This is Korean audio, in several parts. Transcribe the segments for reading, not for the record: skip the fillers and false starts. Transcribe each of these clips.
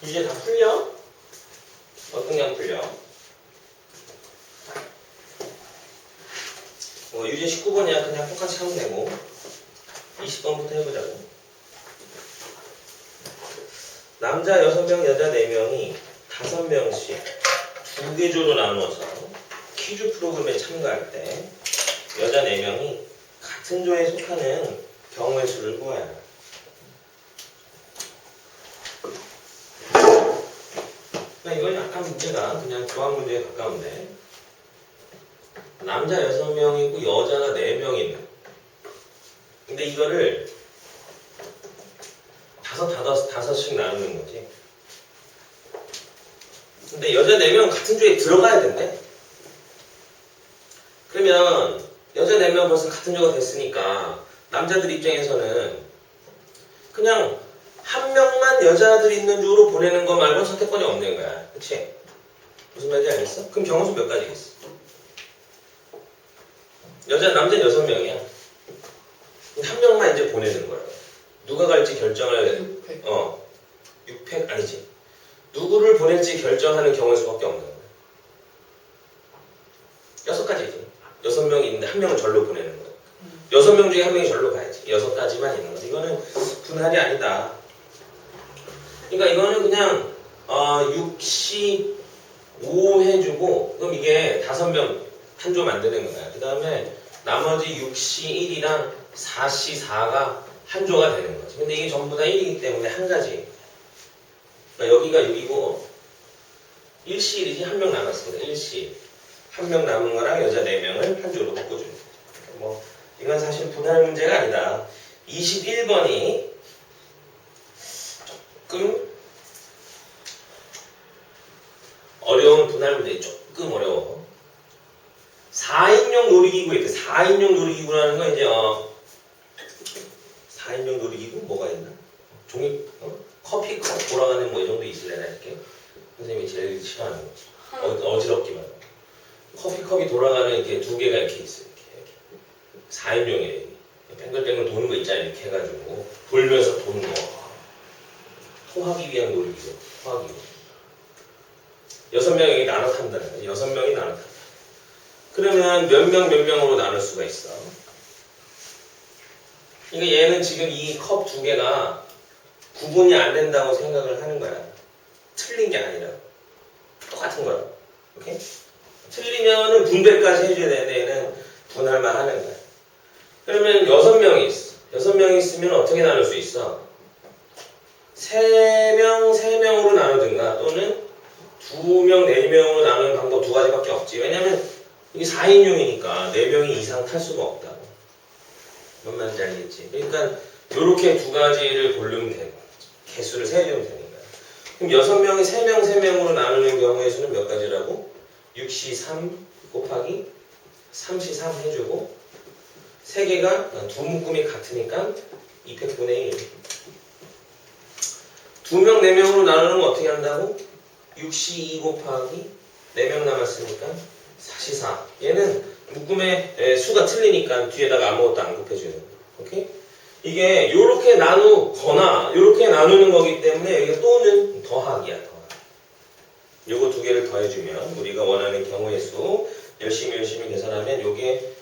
이제 다 풀려? 어떤 게 안 풀려? 유제 19번이야. 그냥 똑같이 하면 되고 20번부터 해보자고. 남자 6명, 여자 4명이 5명씩 2개 조로 나누어서 퀴즈 프로그램에 참가할 때 여자 4명이 같은 조에 속하는 경우의 수를 구해야 해. 이건 약간 문제가 그냥 교환 문제에 가까운데, 남자 6명이고 여자가 4명이 있는. 근데 이거를 다섯씩 나누는 거지. 근데 여자 4명 같은 조에 들어가야 된대. 그러면 여자 4명 벌써 같은 조가 됐으니까 남자들 입장에서는 그냥 한 명만 여자들 있는 조로 보내는 거 말고 선택권이 없는 거야. 그치? 무슨 말인지 알겠어? 그럼 경우수 몇 가지겠어? 남자 6명이야. 한 명만 이제 보내는 거야. 누가 갈지 결정을 6팩 아니지. 누구를 보낼지 결정하는 경우의 수밖에 없는 거야. 6가지지. 6명이 있는데 한 명은 절로 보내는 거야. 6명 중에 한 명이 절로 가야지. 6가지만 있는 거지. 이거는 분할이 아니다. 그러니까 이거는 그냥 65 해주고, 그럼 이게 5명 한 조 만드는 거야. 그 다음에 나머지 6C 1이랑 4C 4가 한 조가 되는 거지. 근데 이게 전부 다 1이기 때문에 한 가지. 그러니까 여기가 6이고 1C 1이지. 한 명 남았습니다. 1C 한 명 남은 거랑 여자 4명을 한 조로 바꿔주는 거죠. 이건 사실 분할 문제가 아니다. 21번이 조금 어려운 분할 문제, 조금 어려워. 4인용 놀이기구에 있대. 4인용 놀이기구라는 건 이제 4인용 놀이기구 뭐가 있나? 종이 커피컵 돌아가는 이 정도 있으려나 이렇게. 선생님이 제일 싫어하는 거지. 어지럽기만. 커피컵이 돌아가는 이렇게 2개가 이렇게 있어요. 이렇게. 4인용이래. 뱅글뱅글 도는 거 있잖아요. 이렇게 해가지고 돌면서 도는 거. 토하기 위한 놀이기구. 토하기 위한. 6명이 나눠 탄다는 거지. 6명이 나눠 탄다. 그러면 몇 명으로 나눌 수가 있어. 그러니까 얘는 지금 이 컵 2개가 구분이 안 된다고 생각을 하는 거야. 틀린 게 아니라. 똑같은 거야. 오케이? 틀리면은 분배까지 해줘야 되는데 얘는 분할만 하는 거야. 그러면 6명이 있어. 6명이 있으면 어떻게 나눌 수 있어? 3명으로 나누든가 또는 2명, 4명으로 나누는 방법 2가지밖에 없지. 왜냐면 이게 4인용이니까 4명이 이상 탈 수가 없다고. 뭔 말인지 알겠지? 그러니까 이렇게 2가지를 고르면 되고 개수를 세주면 되는 거야. 그럼 6명이 3명으로 나누는 경우의 수는 몇 가지라고? 6C3 곱하기 3C3 해주고 3개가 두 묶음이 같으니까 200분의 1. 2명, 4명으로 나누는 건 어떻게 한다고? 6C2 곱하기 4명 남았으니까 4C4. 얘는 묶음의 수가 틀리니까 뒤에다가 아무것도 안 곱해주는 거야. 오케이? 이게 요렇게 나누거나 요렇게 나누는 거기 때문에 여기가 또는 더하기야. 더하기. 요거 2개를 더해주면 우리가 원하는 경우의 수 열심히 계산하면 요게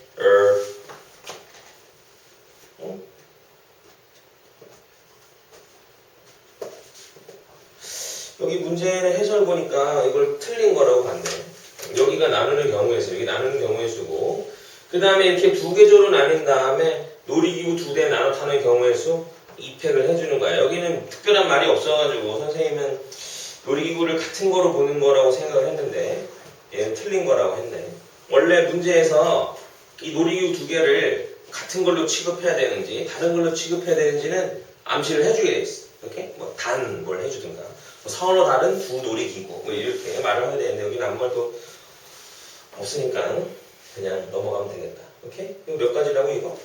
여기 문제는 해설 보니까 이걸 틀린 거라고 봤네. 여기가 나누는 경우의 수, 여기 나누는 경우의 수고, 그 다음에 이렇게 2개 조로 나뉜 다음에 놀이기구 2대 나눠 타는 경우의 수 2팩을 해주는 거야. 여기는 특별한 말이 없어가지고 선생님은 놀이기구를 같은 거로 보는 거라고 생각을 했는데 얘는 틀린 거라고 했네. 원래 문제에서 이 놀이기구 2개를 같은 걸로 취급해야 되는지 다른 걸로 취급해야 되는지는 암시를 해주게 돼 있어. 이렇게 단 뭘 해주든가. 서로 다른 2 놀이기구 이렇게 말을 해야 되는데 여기는 아무 말도 없으니까 그냥 넘어가면 되겠다. 오케이? 이거 몇 가지라고 이거?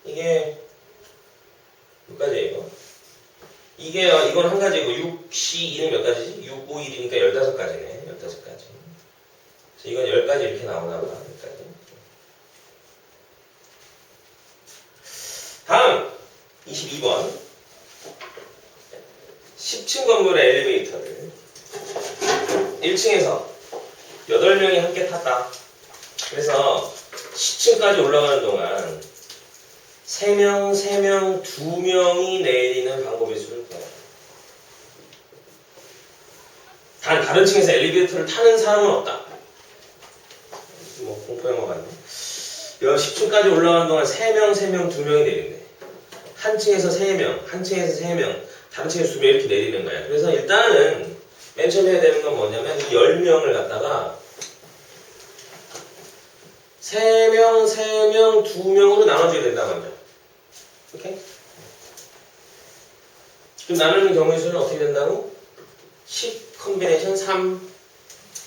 이게 몇 가지예요 이거? 이건 한 가지고 6C2는 몇 가지지? 6, 5, 1이니까 15가지네. 15가지. 이건 10가지 이렇게 나오나 봐. 10가지. 다음 22번. 10층 건물의 엘리베이터를 1층에서 8명이 함께 탔다. 그래서 10층까지 올라가는 동안 3명, 2명이 내리는 방법의 수를 구해요. 단 다른 층에서 엘리베이터를 타는 사람은 없다. 뭐 공포영화 같네. 10층까지 올라가는 동안 3명, 2명이 내린대. 한 층에서 3명, 한 층에서 3명, 다른 층에서 2명 이렇게 내리는 거야. 그래서 일단은 맨 처음에 해야 되는 건 뭐냐면 이 10명을 갖다가 3명, 2명으로 나눠줘야 된단 말이야. 오케이? 그럼 나누는 경우의 수는 어떻게 된다고? 10 컨비네이션 3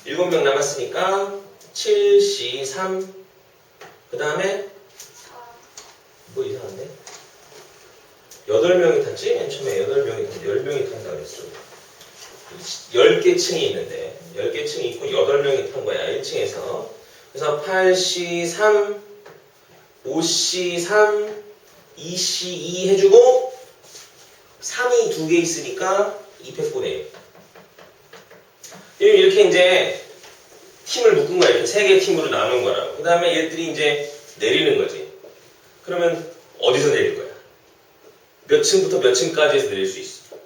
7명 남았으니까 7C 3 그 다음에 뭐 이상한데? 8명이 탔지? 맨 처음에 10명이 탄다 그랬어. 10개 층이 있는데 10개 층이 있고 8명이 탄 거야 1층에서. 그래서 8C3 5C3 2C2 해주고 3이 2개 있으니까 200분의 1. 이렇게 이제 팀을 묶은 거야. 이렇게 3개 팀으로 나눈 거라고. 그 다음에 얘들이 이제 내리는 거지. 그러면 어디서 내릴 거야? 몇 층부터 몇 층까지 해서 내릴 수 있어?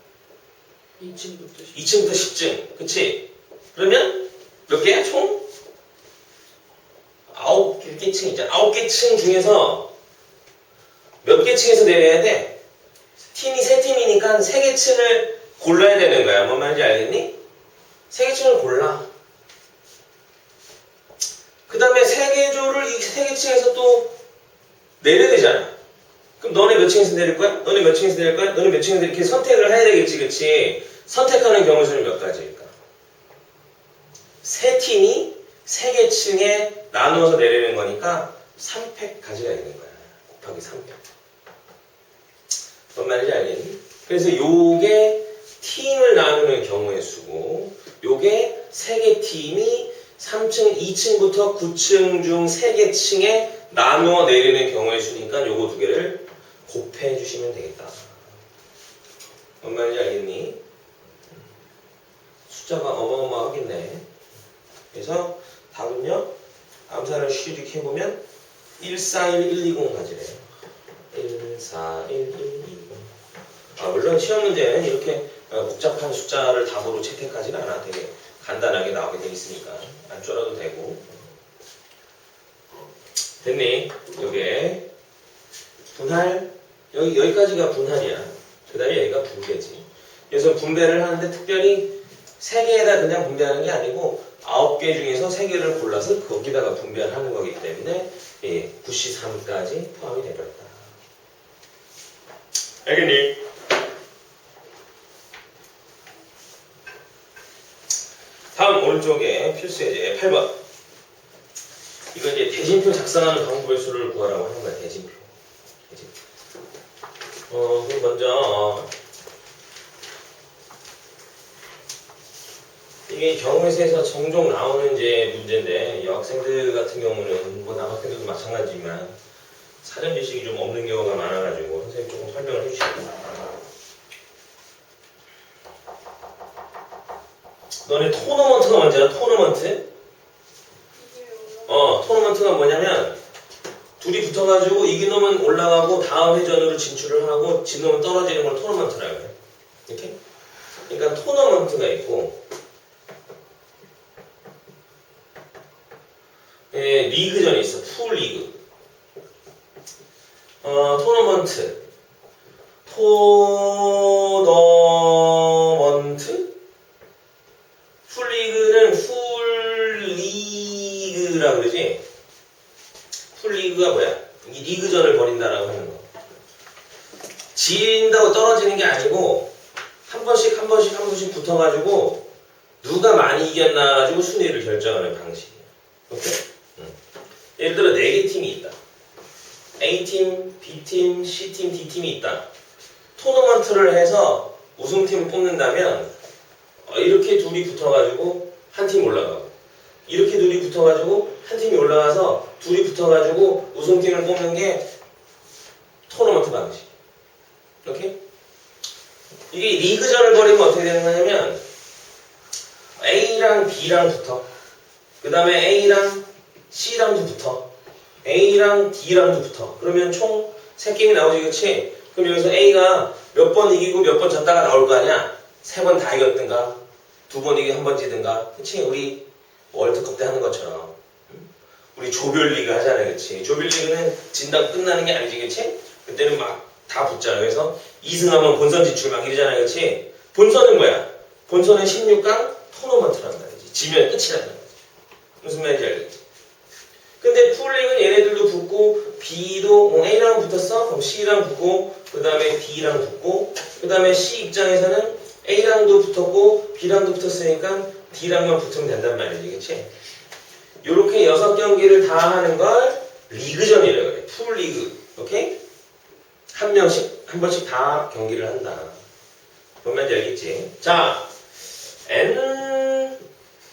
2층부터 10층. 그치? 그러면 몇 개야? 총? 9개 층 있잖아. 9개 층 중에서 몇 개 층에서 내려야 돼? 팀이 3팀이니까 3개 층을 골라야 되는 거야. 뭔 말인지 알겠니? 3개 층을 골라. 그 다음에 3개 조를 이 3개 층에서 또 내려야 되잖아. 그럼 너네 몇 층에서 내릴 거야? 너네 몇 층에서 내릴 거야? 너네 몇 층에서 이렇게 선택을 해야 되겠지, 그치? 선택하는 경우 수는 몇 가지일까? 3팀이 3개 층에 나누어서 내리는 거니까 3팩 가지가 있는 거야. 곱하기 3팩. 뭔 말인지 알겠니? 그래서 요게 팀을 나누는 경우의 수고, 요게 3개 팀이 3층, 2층부터 9층 중 3개 층에 나누어 내리는 경우의 수니까 요거 두 개를 곱해 주시면 되겠다. 뭔 말인지 알겠니? 숫자가 어마어마하겠네. 그래서 답은요, 암산을 취직해보면 141120 가지래요. 141120. 물론 시험 문제는 이렇게 복잡한 숫자를 답으로 채택하지는 않아. 되게 간단하게 나오게 돼 있으니까 안 쫄아도 되고. 됐니? 요게 분할, 여기까지가 분할이야. 그 다음에 여기가 분배지. 그래서 분배를 하는데 특별히 3개에다 그냥 분배하는 게 아니고 9개 중에서 3개를 골라서 거기다가 분배를 하는 거기 때문에 9C3까지 포함이 되버렸다. 알겠니? 다음 오른쪽에 필수 예제 8번. 이거 이제 대진표 작성하는 방법의 수를 구하라고 하는 거야. 대진표. 그럼 먼저 이게 경우에서 종종 나오는 이제 문제인데, 여학생들 같은 경우는 뭐 남학생들도 마찬가지지만 사전 지식이 좀 없는 경우가 많아가지고 선생님 조금 설명을 해주시고. 너네 토너먼트가 뭔지 알아? 토너먼트? 토너먼트가 뭐냐면 둘이 붙어가지고 이긴 놈은 올라가고 다음 회전으로 진출을 하고 진 놈은 떨어지는 걸 토너먼트라고 해요. 이렇게? 그러니까 토너먼트가 있고, 리그전이 있어. 풀리그. 토너먼트. 풀리그는 풀리그라 그러지. 풀리그가 뭐야? 이 리그전을 벌인다라고 하는 거. 진다고 떨어지는 게 아니고 한 번씩 붙어가지고 누가 많이 이겼나 가지고 순위를 결정하는 방식이야. 오케이? 예를 들어 4개 팀이 있다. A팀, B팀, C팀, D팀이 있다. 토너먼트를 해서 우승팀을 뽑는다면 이렇게 둘이 붙어가지고 한 팀 올라가고, 이렇게 둘이 붙어가지고 한 팀이 올라가서 둘이 붙어가지고 우승팀을 뽑는 게 토너먼트 방식. 오케이? 이게 리그전을 벌이면 어떻게 되는 거냐면 A랑 B랑 붙어. 그 다음에 A랑 C랑도 붙어. A랑 D랑도 붙어. 그러면 총 3게임이 나오지, 그치? 그럼 여기서 A가 몇 번 이기고 몇 번 졌다가 나올 거 아니야? 3번 다 이겼든가 2번 이기고 1번 지든가. 그치? 우리 월드컵 때 하는 것처럼 우리 조별리그 하잖아요, 그치? 조별리그는 진다고 끝나는 게 아니지, 그치? 그때는 막 다 붙잖아. 그래서 2승하면 본선 진출 막 이러잖아요, 그치? 본선은 뭐야? 본선은 16강 토너먼트란 말이지. 지면 끝이란 말이지. 무슨 말인지 알겠지? 근데 풀링은 얘네들도 붙고 B도 A랑 붙었어? 그럼 C랑 붙고 그 다음에 D랑 붙고 그 다음에 C 입장에서는 A랑도 붙었고 B랑도 붙었으니까 D랑만 붙으면 된단 말이지, 그치? 요렇게 6경기를 다 하는 걸 리그전이라고 그래. 풀리그. 오케이? 한 명씩, 한 번씩 다 경기를 한다. 뭔 말인지 알겠지? 자,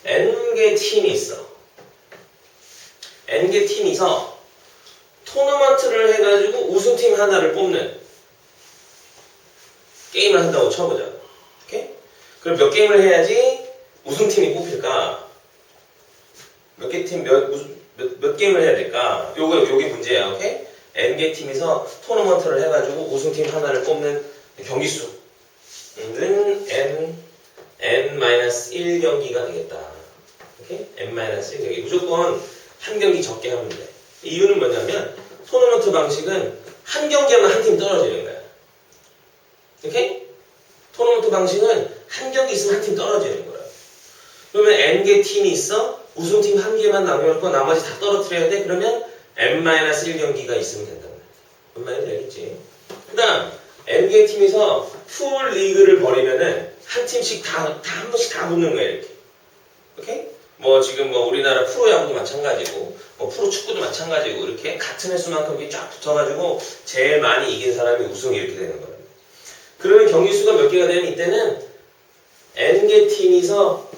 N개 팀이 있어. N개 팀이서 토너먼트를 해가지고 우승팀 하나를 뽑는 게임을 한다고 쳐보자. 오케이? 그럼 몇 게임을 해야지 우승팀이 뽑힐까? 몇 게임을 해야 될까? 요게 문제야. 오케이? N개 팀에서 토너먼트를 해가지고 우승팀 하나를 뽑는 경기수는 N-1경기가 되겠다. 오케이? N-1경기. 무조건 한 경기 적게 하면 돼. 이유는 뭐냐면 토너먼트 방식은 한 경기 하면 한 팀 떨어지는 거야. 오케이? 토너먼트 방식은 한 경기 있으면 한 팀 떨어지는 거야. 그러면 N개 팀이 있어? 우승팀 한 개만 남겨놓고 나머지 다 떨어뜨려야 돼? 그러면 N-1경기가 있으면 된단 말이야. 뭔 말인지 알겠지? 그 다음 N개 팀에서 풀 리그를 벌이면은 한 팀씩 한 번씩 다 붙는 거야, 이렇게. 오케이? 뭐 지금 뭐 우리나라 프로야구도 마찬가지고 뭐 프로 축구도 마찬가지고 이렇게 같은 횟수만큼 이렇게 쫙 붙어가지고 제일 많이 이긴 사람이 우승이 이렇게 되는 거예요. 그러면 경기수가 몇 개가 되면 이때는 N개 팀에서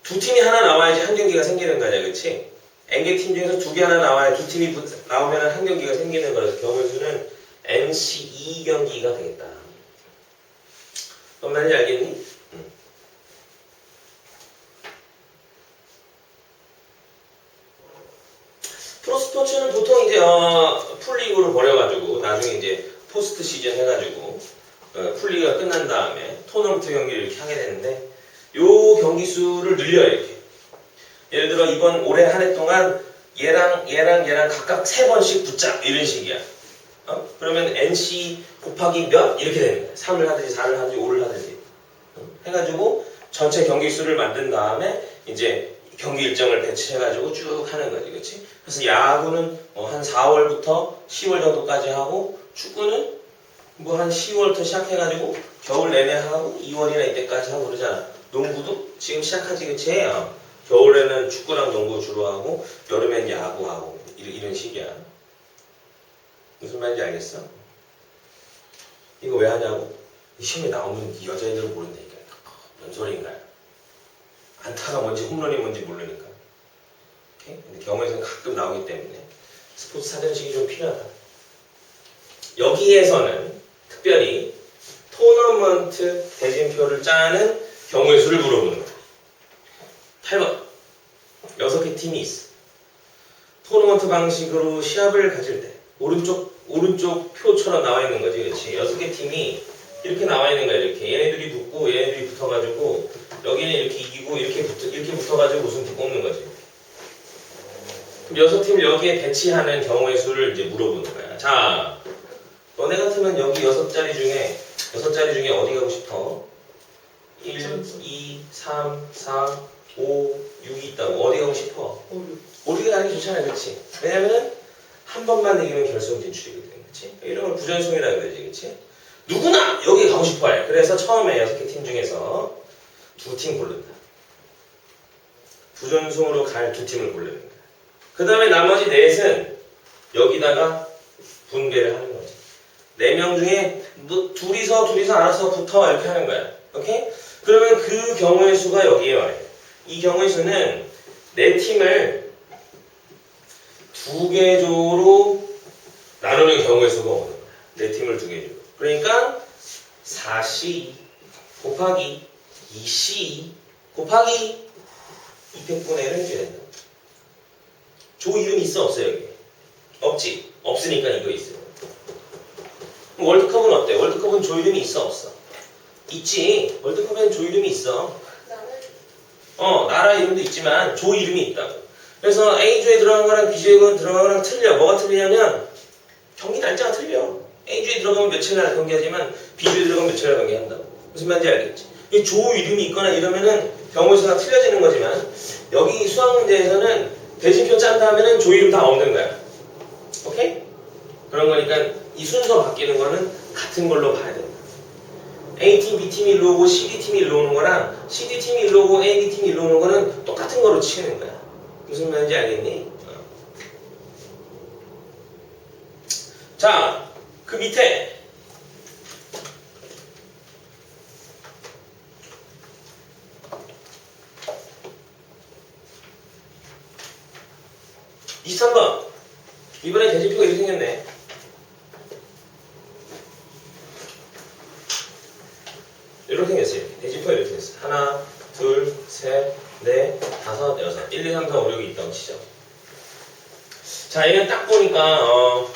두 팀이 하나 나와야지 한 경기가 생기는 거냐, 그치? N개 팀 중에서 2개 하나 나와야 두 팀이 나오면 한 경기가 생기는 거라서 경우수는 NC 2경기가 되겠다. 뭔 말인지 알겠니? 프로스포츠는 보통 이제 풀리그로 벌여가지고 나중에 이제 포스트 시즌 해가지고 풀리그가 끝난 다음에 토너먼트 경기를 이렇게 하게 되는데 요 경기 수를 늘려요, 이렇게. 예를 들어 이번 올해 한 해 동안 얘랑 각각 3번씩 붙자 이런 식이야. 그러면 NC 곱하기 몇 이렇게 되는 거야. 3을 하든지 4를 하든지 5를 하든지 해가지고 전체 경기 수를 만든 다음에 이제 경기 일정을 배치해가지고 쭉 하는 거지, 그렇지? 그래서 야구는 한 4월부터 10월 정도까지 하고 축구는 뭐 한 10월부터 시작해가지고 겨울 내내 하고 2월이나 이때까지 하고 그러잖아. 농구도 지금 시작하지, 그치? 겨울에는 축구랑 농구 주로 하고 여름엔 야구하고 이런 식이야. 무슨 말인지 알겠어? 이거 왜 하냐고? 시험에 나오면 여자애들은 모른다니까. 뭔 소리인가요? 안타가 뭔지 홈런이 뭔지 모르니까. 오케이? 근데 경우에서는 가끔 나오기 때문에 스포츠 사전식이 좀 필요하다. 여기에서는 특별히 토너먼트 대진표를 짜는 경우의 수를 물어보는 거야. 8번 6개 팀이 있어. 토너먼트 방식으로 시합을 가질 때 오른쪽 표처럼 나와 있는 거지, 그렇지? 6개 팀이 이렇게 나와 있는 거야, 이렇게. 얘네들이 붙고 얘네들이 붙어가지고 여기는 이렇게 이기고 이렇게 붙어가지고 우승팀 뽑는 거지. 그럼 6팀을 여기에 배치하는 경우의 수를 이제 물어보는 거야. 자, 너네 같으면 여기 6자리 중에 어디 가고 싶어? 1, 2, 3, 4, 5, 6이 있다고. 어디 가고 싶어? 5가 가는 게 좋잖아, 그렇지? 왜냐면은 한 번만 이기면 결승 진출이거든, 그렇지? 이런 걸 부전승이라고 그러지, 그렇지? 누구나 여기 가고 싶어해. 그래서 처음에 6개 팀 중에서 2팀 고른다. 부전승으로 갈 2팀을 고르는 거야. 그 다음에 나머지 넷은 여기다가 분배를 하는 거지. 4명 중에 뭐 둘이서 알아서 붙어 이렇게 하는 거야. 오케이? 그러면 그 경우의 수가 여기에 와요. 이 경우의 수는 4팀을 2개 조로 나누는 경우의 수가 오는 거야. 4팀을 2개 조로. 그러니까 4C 곱하기 2C 곱하기 200분의 1을 해줘야 된다. 조 이름이 있어 없어 여기? 없지? 없으니까 이거 있어요. 그럼 월드컵은 어때? 월드컵은 조 이름이 있어 없어? 있지. 월드컵에는 조 이름이 있어. 나라 이름도 있지만 조 이름이 있다고. 그래서 A조에 들어간 거랑 B조에 들어간 거랑 틀려. 뭐가 틀리냐면 경기 날짜가 틀려. A조에 들어가면 며칠 날 경기하지만 B조에 들어가면 며칠 날 경기한다고. 무슨 말인지 알겠지? 이 조 이름이 있거나 이러면은 경우 수가 틀려지는 거지만 여기 수학 문제에서는 대진표 짠 다음에는 조 이름 다 없는 거야. 오케이? 그런 거니까 이 순서 바뀌는 거는 같은 걸로 봐야 된다. A팀, B팀이 일로 오고 CD팀이 일로 오는 거랑 CD팀이 일로 오고 AB팀이 일로 오는 거는 똑같은 거로 치는 거야. 무슨 말인지 알겠니? 자, 그 밑에 23번. 이번에 대지표가 이렇게 생겼네. 이렇게 생겼어요. 대지표가 이렇게 생겼어. 하나, 둘, 셋, 넷, 다섯, 여섯. 1, 2, 3, 4, 5, 6이 있다고 치죠. 자, 얘는 딱 보니까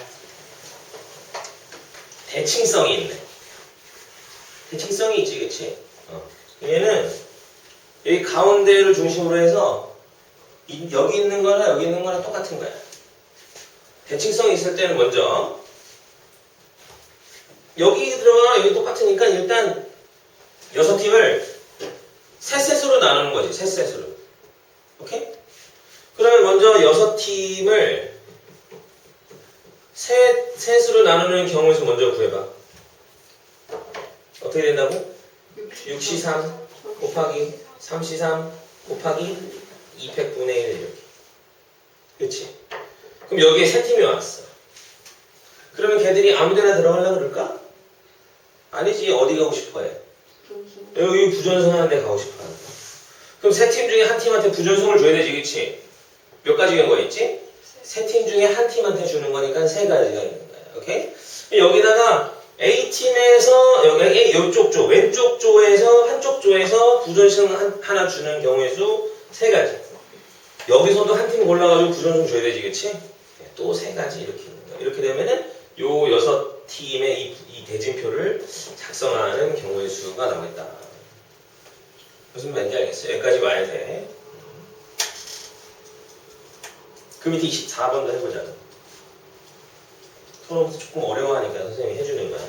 대칭성이 있네. 대칭성이 있지, 그치? 얘는 여기 가운데를 중심으로 해서 여기 있는 거나 여기 있는 거나 똑같은 거야. 대칭성이 있을 때는 먼저 여기 들어가나 여기 똑같으니까 일단 6팀을 세 셋으로 나누는 거지. 세 셋으로. 오케이? 그러면 먼저 6팀을 셋으로 나누는 경우의 수 먼저 구해봐. 어떻게 된다고? 6C3 곱하기 3C3 곱하기 200분의 1 이렇게. 그치? 그럼 여기에 세 팀이 왔어. 그러면 걔들이 아무데나 들어가려고 그럴까? 아니지. 어디 가고 싶어 해? 여기 부전승 하는 데 가고 싶어 하는 거야. 그럼 세 팀 중에 한 팀한테 부전승을 줘야 되지. 그치? 몇 가지 경우가 있지? 세 팀 중에 한 팀한테 주는 거니까 세 가지가 있는 거야. 오케이? 여기다가 A팀에서 여기 이쪽 조, 왼쪽 조에서 한쪽 조에서 부전승 하나 주는 경우의 수 세 가지. 여기서도 한 팀 골라가지고 부전승 줘야 되지, 그치? 또 세 가지 이렇게 있는 거야. 이렇게 되면은 요 6팀의 이 대진표를 작성하는 경우의 수가 나오겠다. 무슨 말인지 알겠어요? 여기까지 와야 돼. 그 밑에 24번도 해보자. 토론부터 조금 어려워하니까 선생님이 해주는 거야.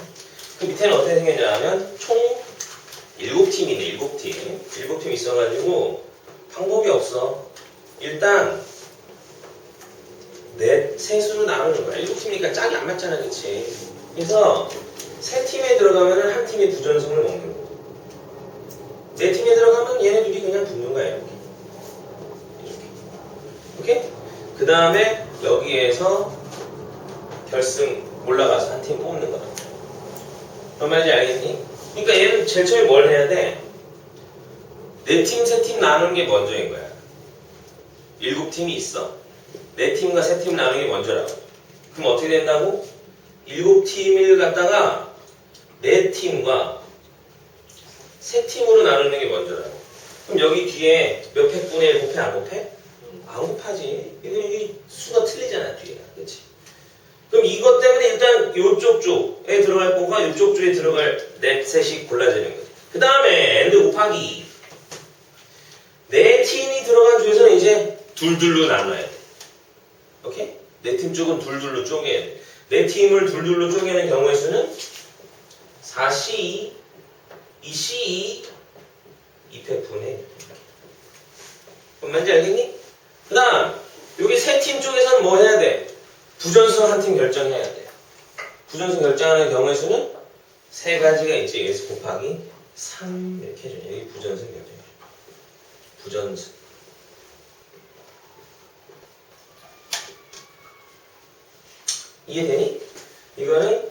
그 밑에는 어떻게 생겼냐 하면 총 7팀이네. 7팀. 7팀 있어가지고 방법이 없어. 일단 셋으로 나누는 거야. 7팀이니까 짝이 안 맞잖아. 그치? 그래서 세 팀에 들어가면 한 팀이 부전승을 먹는 거야. 네 팀에 들어가면 얘네 둘이 그냥 붙는 거야. 이렇게. 오케이? 그 다음에 여기에서 결승 올라가서 한 팀 뽑는 거다. 뭔 말인지 알겠니? 그러니까 얘는 제일 처음에 뭘 해야 돼? 네 팀, 세 팀 나누는 게 먼저인 거야. 7팀이 있어. 네 팀과 세 팀 나누는 게 먼저라고. 그럼 어떻게 된다고? 7팀을 갖다가 네 팀과 세 팀으로 나누는 게 먼저라고. 그럼 여기 뒤에 몇 팩분의 1 곱해? 안 곱해? 안 곱하지. 여기 수가 틀리잖아, 뒤에가. 그렇지? 그럼 이것 때문에 일단 이쪽 조에 들어갈 거가 이쪽 조에 들어갈 넷셋이 골라지는 거지. 그 다음에 엔드 곱하기 네 팀이 들어간 조에서는 이제 둘둘로 나눠야 돼. 오케이? 네 팀 쪽은 둘둘로 쪼개야 돼. 네 팀을 둘둘로 쪼개는 경우의 수는 4C, 2C, 2팩분의 뭔 말인지 알겠니? 그 다음 여기 세 팀 쪽에서는 뭐 해야 돼? 부전승 한 팀 결정해야 돼. 부전승 결정하는 경우의 수는 세 가지가 있지. S 곱하기 3 이렇게 해줘. 여기 부전승 결정해. 부전승. 이해되니? 이거는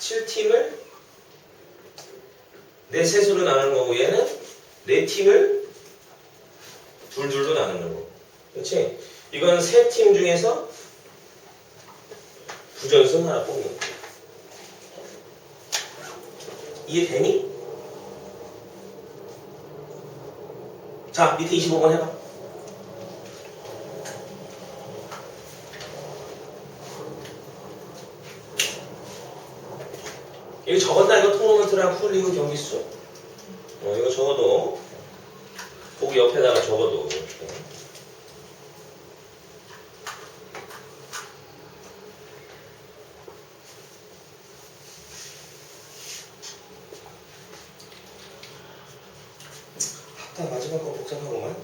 7팀을 네 셋으로 나누는 거고 얘는 네 팀을 둘둘로 나누는 거고. 그렇지? 이건 세 팀 중에서 부전승 하나 뽑는 거야. 이해되니? 자, 밑에 25번 해봐. 이거 적었나? 이거 토너먼트랑 풀리고 경기수? 이거 적어도 거기 옆에다가 적어도 이렇게. 다 마지막 거 복잡하구만.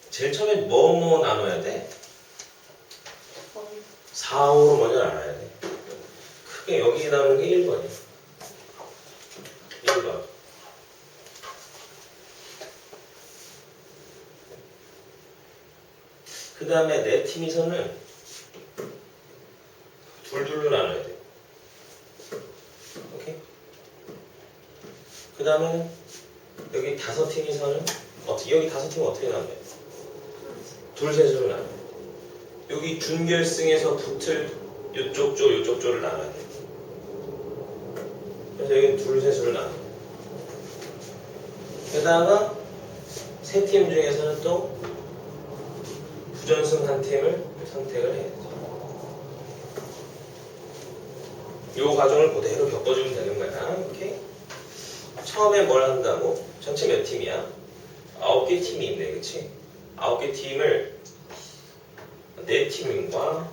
제일 처음에 뭐 나눠야 돼? 4, 5로 먼저 나눠야 돼. 크게 여기 나오는 게 1번이야. 1번. 그 다음에 네 팀이서는 둘둘로 나눠야 돼. 오케이? 그 다음에 여기 5팀이서는 여기 5팀은 어떻게 나눠요? 둘셋으로 나눠. 여기 준결승에서 붙을 이쪽 조, 이쪽 조를 나눠야 돼. 그래서 여기 둘셋으로 나눠. 게다가 세 팀 중에서는 또 부전승 한 팀을 선택을 해야 돼. 이 과정을 그대로 겪어주면 되는 거야. 오케이? 처음에 뭘 한다고? 전체 몇 팀이야? 9개 팀이 있네, 그치? 9개 팀을 4팀과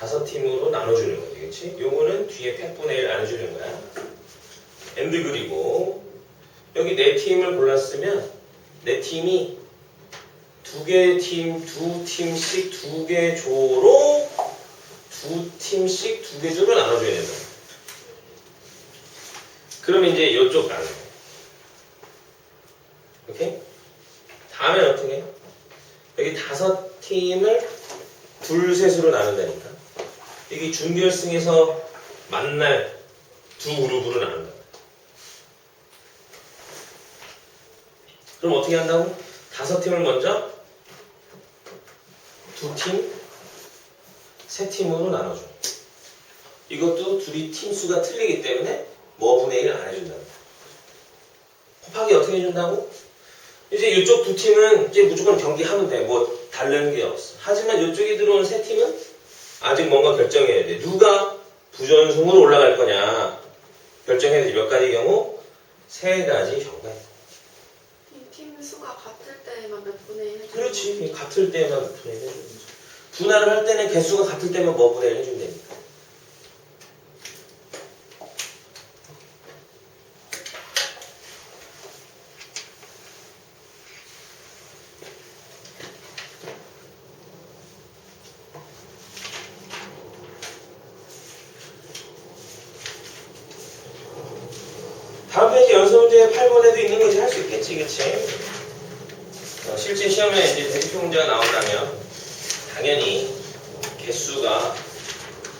5팀으로 나눠주는 거지, 그치? 요거는 뒤에 팩분의 1 나눠주는 거야. 엔드 그리고 여기 4팀을 골랐으면 4팀이 2개 팀, 2팀씩 2개 조로 2팀씩 2개 조로 나눠줘야 된다. 그러면 이제 이쪽 나눠. 오케이? 다음에 어떻게 해? 여기 5팀을 둘셋으로 나눈다니까. 여기 준결승에서 만날 두 그룹으로 나눈다. 그럼 어떻게 한다고? 5팀을 먼저 2팀, 3팀으로 나눠줘. 이것도 둘이 팀 수가 틀리기 때문에 뭐분의 1 안 해준다. 곱하기 어떻게 해준다고? 이제 이쪽 2팀은 이제 무조건 경기하면 돼. 뭐 다른 게 없어. 하지만 이쪽에 들어온 3팀은 아직 뭔가 결정해야 돼. 누가 부전승으로 올라갈 거냐 결정해야 돼. 몇 가지 경우? 3가지 경우가 있어. 이 팀 수가 같을 때만 몇 분의 1 해주는 그렇지. 같을 때만 몇 분의 1 해주는 거지. 분할을 할 때는 개수가 같을 때만 뭐 분의 1 해주면 되니까. 다음 페이지 연습 문제 8번에도 있는 거지. 할 수 있겠지, 그치? 실제 시험에 이제 대입표 문제가 나온다면 당연히 개수가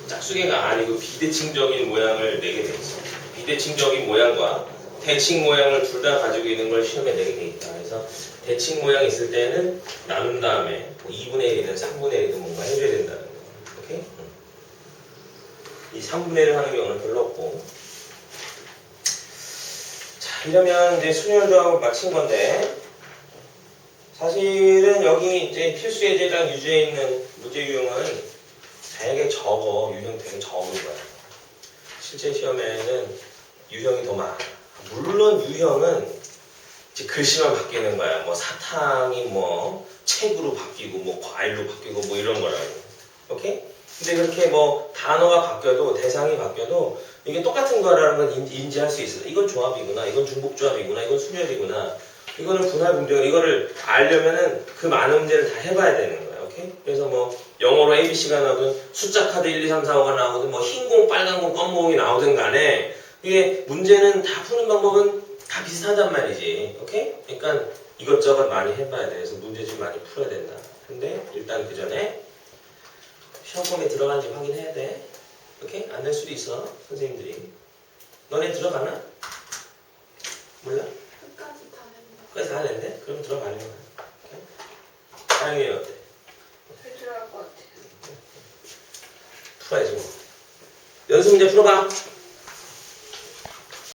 짝수개가 아니고 비대칭적인 모양을 내게 돼 있어. 비대칭적인 모양과 대칭 모양을 둘 다 가지고 있는 걸 시험에 내게 돼 있다. 그래서 대칭 모양이 있을 때는 나눈 다음에 2분의 1이든 3분의 1이든 뭔가 해줘야 된다는 거야. 오케이? 이 3분의 1을 하는 경우는 별로 없고. 자, 이러면 이제 순열도 마친 건데, 사실은 여기 이제 필수 예제랑 유제에 있는 문제 유형은 되게 적어. 유형 되게 적은 거야. 실제 시험에는 유형이 더 많아. 물론 유형은 이제 글씨만 바뀌는 거야. 뭐 사탕이 뭐 책으로 바뀌고 뭐 과일로 바뀌고 뭐 이런 거라고. 오케이? 근데 그렇게 뭐 단어가 바뀌어도 대상이 바뀌어도 이게 똑같은 거라는 건 인지할 수 있어. 이건 조합이구나, 이건 중복조합이구나, 이건 순열이구나. 이거는 분할 분별, 이거를 알려면은 그 많은 문제를 다 해봐야 되는 거야. 오케이? 그래서 뭐 영어로 ABC가 나오든 숫자 카드 1, 2, 3, 4, 5가 나오든 뭐 흰 공, 빨간 공, 검은 공이 나오든 간에 이게 문제는 다 푸는 방법은 다 비슷하단 말이지. 오케이? 그러니까 이것저것 많이 해봐야 돼. 그래서 문제 좀 많이 풀어야 된다. 근데 일단 그 전에 시험범위에 들어가는지 확인해야 돼. 오케이? 안 될 수도 있어. 선생님들이. 너네 들어가나? 몰라? 끝까지 다 낸다. 그래서 다 냈네? 그럼 들어가는 거야. 오케이? 다행히 어때? 잘 들어갈 것 같아요. 풀어야지 뭐. 연습 문제 풀어봐.